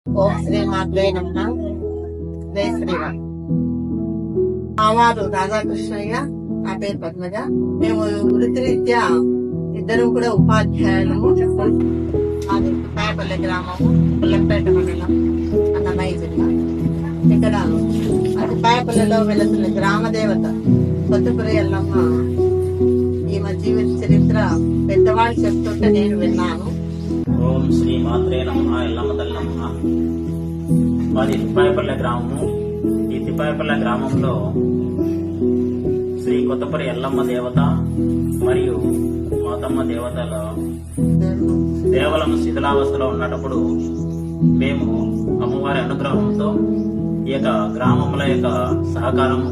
ఓం శ్రీ మాత్రే నమః. జై శ్రీరామ్. మా వారు రాధాకృష్ణయ్య, నా పేరు పద్మజ. మేము వృత్తిరీత్యా ఇద్దరు కూడా ఉపాధ్యాయులము. అది తిప్పాయపల్లి గ్రామము, పుల్లంపేట మండలం, అన్నమయ్య జిల్లా. ఇక్కడ తిప్పాయపల్లిలో వెళుతున్న గ్రామ దేవత కొత్తపురి ఎల్లమ్మ ఈమె జీవిత చరిత్ర పెద్దవాళ్ళు చెప్తుంటే నేను విన్నాను. ఓం శ్రీ మాత్రే నమః. ఎల్లమ్మ తల్లమ్మ. మాది తిప్పాయపల్లె గ్రామము. ఈ తిప్పాయపల్లె గ్రామంలో శ్రీ కొత్తపురి ఎల్లమ్మ దేవత మరియు మాతమ్మ దేవతల దేవలం శిథిలావస్థలో ఉన్నప్పుడు మేము అమ్మవారి అనుగ్రహంతో ఈ యొక్క గ్రామముల యొక్క సహకారము,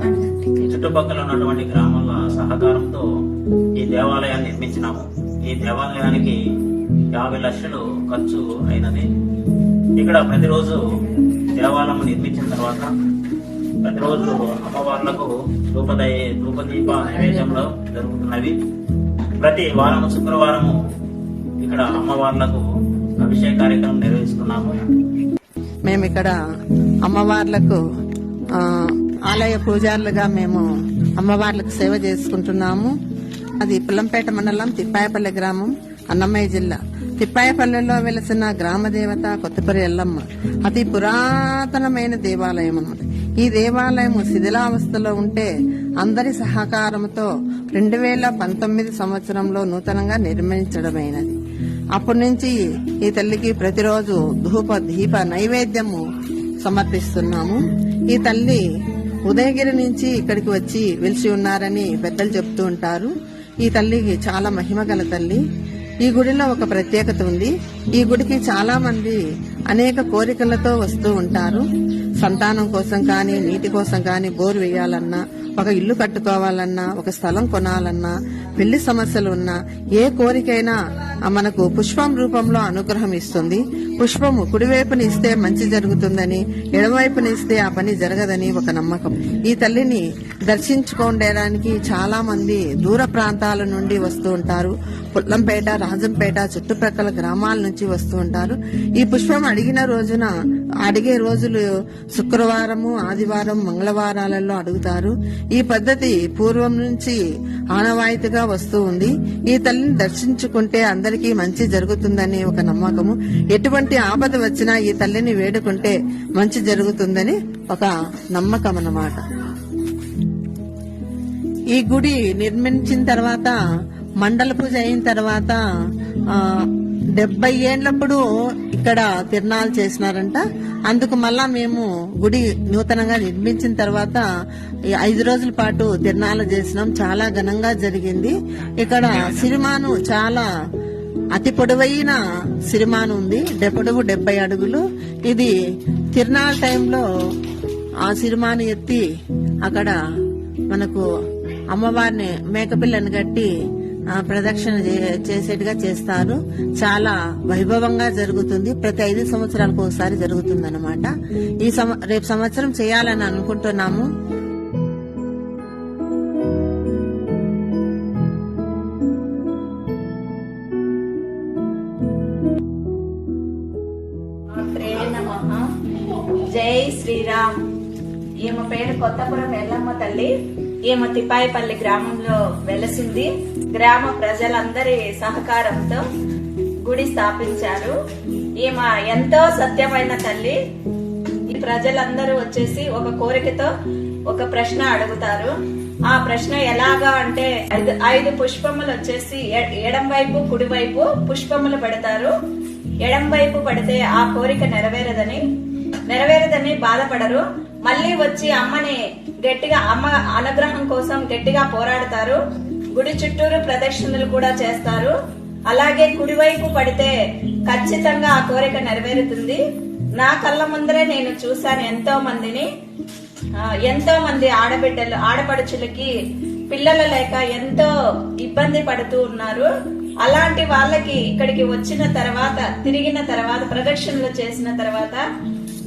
చుట్టుపక్కల ఉన్నటువంటి గ్రామాల సహకారంతో ఈ దేవాలయాన్ని నిర్మించినాము. ఈ దేవాలయానికి 50 లక్షలు ఖర్చు అయినది. ఇక్కడ ప్రతిరోజు దేవాలయం నిర్మించిన తర్వాత ప్రతిరోజు అమ్మవార్లకు ధూపదీప నైవేద్యంలో జరుగుతున్నవి. ప్రతి వారము శుక్రవారము ఇక్కడ అమ్మవార్లకు అభిషేక కార్యక్రమం నిర్వహిస్తున్నాము. మేము ఇక్కడ అమ్మవార్లకు ఆలయ పూజారులుగా మేము అమ్మవార్లకు సేవ చేసుకుంటున్నాము. అది పుల్లంపేట మండలం, తిప్పాయపల్లి గ్రామం, అన్నమయ్య జిల్లా. తిప్పాయపల్లెలో వెలిసిన గ్రామ దేవత కొత్తపురి ఎల్లమ్మ అతి పురాతనమైన దేవాలయం అన్నమాట. ఈ దేవాలయం శిథిలావస్థలో ఉంటే అందరి సహకారంతో 2019 సంవత్సరంలో నూతనంగా నిర్మించడమైనది. అప్పటి నుంచి ఈ తల్లికి ప్రతిరోజు దీప నైవేద్యము సమర్పిస్తున్నాము. ఈ తల్లి ఉదయగిరి నుంచి ఇక్కడికి వచ్చి వెలిసి ఉన్నారని పెద్దలు చెప్తూ ఉంటారు. ఈ తల్లికి చాలా మహిమ గల తల్లి. ఈ గుడిలో ఒక ప్రత్యేకత ఉంది. ఈ గుడికి చాలా మంది అనేక కోరికలతో వస్తూ ఉంటారు. సంతానం కోసం కానీ, నీటి కోసం కానీ, బోరు వేయాలన్నా, ఒక ఇల్లు కట్టుకోవాలన్నా, ఒక స్థలం కొనాలన్నా, పెళ్లి సమస్యలు ఉన్నా, ఏ కోరికైనా మనకు పుష్పం రూపంలో అనుగ్రహం ఇస్తుంది. పుష్పము కుడివైపుని ఇస్తే మంచి జరుగుతుందని, ఎడమవైపుని ఇస్తే ఆ పని జరగదని ఒక నమ్మకం. ఈ తల్లిని దర్శించుకోవడానికి చాలా మంది దూర ప్రాంతాల నుండి వస్తూ ఉంటారు. పుల్లంపేట, రాజంపేట చుట్టుప్రక్కల గ్రామాల నుంచి వస్తూ ఉంటారు. ఈ పుష్పం అడిగే రోజులు శుక్రవారము, ఆదివారం, మంగళవారాలలో అడుగుతారు. ఈ పద్ధతి పూర్వం నుంచి ఆనవాయితీగా వస్తూ ఉంది. ఈ తల్లిని దర్శించుకుంటే అందరికీ మంచి జరుగుతుందని ఒక నమ్మకము. ఎటువంటి ఆపద వచ్చినా ఈ తల్లిని వేడుకుంటే మంచి జరుగుతుందని ఒక నమ్మకం అన్నమాట. ఈ గుడి నిర్మించిన తర్వాత, మండల పూజ అయిన తర్వాత 70 ఏళ్లప్పుడు ఇక్కడ తిరునాళ్ళు చేసినారంట. అందుకు మళ్ళా మేము గుడి నూతనంగా నిర్మించిన తర్వాత 5 రోజుల పాటు తిరునాళ్ళు చేసినాం. చాలా ఘనంగా జరిగింది. ఇక్కడ సిరిమాను చాలా అతి పొడవైన సిరిమాను ఉంది. పొడవు 70 అడుగులు. ఇది తిరునాళ్ళ టైంలో ఆ సిరిమాను ఎత్తి అక్కడ మనకు అమ్మవారిని మేకపిల్లని కట్టి ప్రదక్షిణ చేసేట్టుగా చేస్తారు. చాలా వైభవంగా జరుగుతుంది. ప్రతి 5 సంవత్సరాలకు ఒకసారి జరుగుతుంది అనమాట. రేపు సంవత్సరం చేయాలని అనుకుంటున్నాము. జై శ్రీరామ్. ఈమె పేరు కొత్తపురం ఎల్లమ్మ తల్లి. ఈమె తిప్పాయపల్లి గ్రామంలో వెలసింది. గ్రామ ప్రజలందరి సహకారంతో గుడి స్థాపించారు. ఈమె ఎంతో సత్యమైన తల్లి. ఈ ప్రజలందరూ వచ్చేసి ఒక కోరికతో ఒక ప్రశ్న అడుగుతారు. ఆ ప్రశ్న ఎలాగా అంటే 5 పుష్పములు వచ్చేసి ఎడం వైపు, కుడి వైపు పుష్పములు పెడతారు. ఎడం వైపు పడితే ఆ కోరిక నెరవేరదని బాధపడరు. మళ్ళీ వచ్చి అమ్మని గట్టిగా, అమ్మ అనుగ్రహం కోసం గట్టిగా పోరాడతారు. గుడి చుట్టూరు ప్రదక్షిణలు కూడా చేస్తారు. అలాగే కుడివైపు పడితే ఖచ్చితంగా ఆ కోరిక నెరవేరుతుంది. నా కళ్ళ ముందరే నేను చూశాను ఎంతో మంది ఆడపడుచులకి పిల్లలు లేక ఎంతో ఇబ్బంది పడుతూ ఉన్నారు. అలాంటి వాళ్ళకి ఇక్కడికి వచ్చిన తర్వాత, తిరిగిన తర్వాత, ప్రదక్షిణలు చేసిన తర్వాత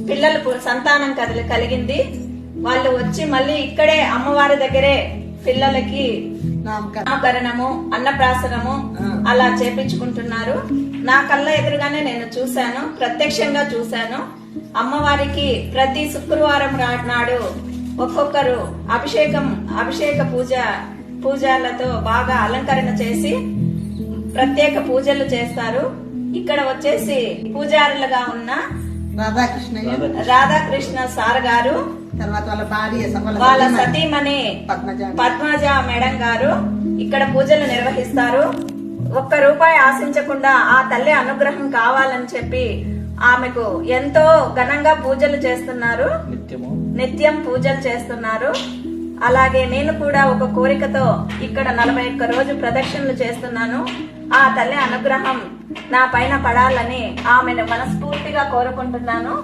పిల్లలు సంతానం కలిగింది. వాళ్ళు వచ్చి మళ్ళీ ఇక్కడే అమ్మవారి దగ్గరే పిల్లలకి నామకరణము, అన్నప్రాసనము అలా చేపించుకుంటున్నారు. నా కళ్ళ ఎదురుగానే నేను చూశాను, ప్రత్యక్షంగా చూశాను. అమ్మవారికి ప్రతి శుక్రవారం నాడు ఒక్కొక్కరు అభిషేక పూజలతో బాగా అలంకరణ చేసి ప్రత్యేక పూజలు చేస్తారు. ఇక్కడ వచ్చేసి పూజారులుగా ఉన్న రాధాకృష్ణ సార్ గారు, తర్వాత వాళ్ళ భార్య వాళ్ళ సతీమణి పద్మజ మేడం గారు ఇక్కడ పూజలు నిర్వహిస్తారు. ఒక్క రూపాయి ఆశించకుండా ఆ తల్లి అనుగ్రహం కావాలని చెప్పి ఆమెకు ఎంతో ఘనంగా పూజలు చేస్తున్నారు. నిత్యం పూజలు చేస్తున్నారు. అలాగే నేను కూడా ఒక కోరికతో ఇక్కడ 41 రోజు ప్రదక్షిణలు చేస్తున్నాను. ఆ తల్లి అనుగ్రహం నా పైన పడాలని ఆమెను మనస్ఫూర్తిగా కోరుకుంటున్నాను.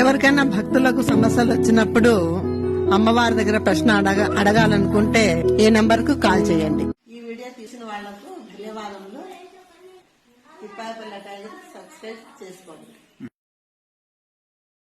ఎవరికైనా భక్తులకు సమస్యలు వచ్చినప్పుడు అమ్మవారి దగ్గర ప్రశ్న అడగాలనుకుంటే ఏ నంబర్ కు కాల్ చేయండి. ఈ వీడియో తీసిన వాళ్లకు ధన్యవాదములు. తిప్పాయపల్లి టైగర్ సబ్స్క్రైబ్ చేసుకోండి.